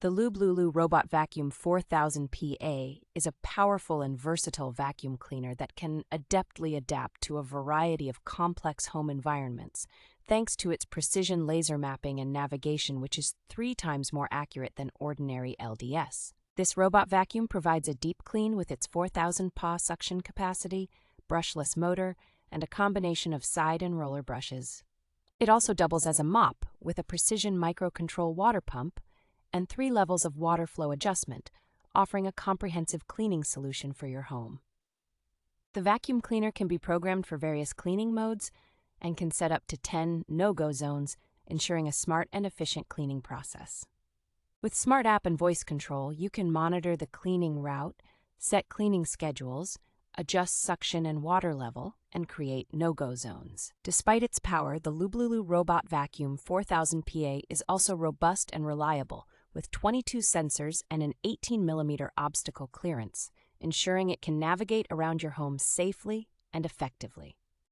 The Lubluelu Robot Vacuum 4000 PA is a powerful and versatile vacuum cleaner that can adeptly adapt to a variety of complex home environments, thanks to its precision laser mapping and navigation, which is 3 times more accurate than ordinary LDS. This robot vacuum provides a deep clean with its 4,000 paw suction capacity, brushless motor, and a combination of side and roller brushes. It also doubles as a mop with a precision microcontrol water pump and 3 levels of water flow adjustment, offering a comprehensive cleaning solution for your home. The vacuum cleaner can be programmed for various cleaning modes and can set up to 10 no-go zones, ensuring a smart and efficient cleaning process. With Smart App and voice control, you can monitor the cleaning route, set cleaning schedules, adjust suction and water level, and create no-go zones. Despite its power, the Lubluelu Robot Vacuum 4000 PA is also robust and reliable, with 22 sensors and an 18mm obstacle clearance, ensuring it can navigate around your home safely and effectively.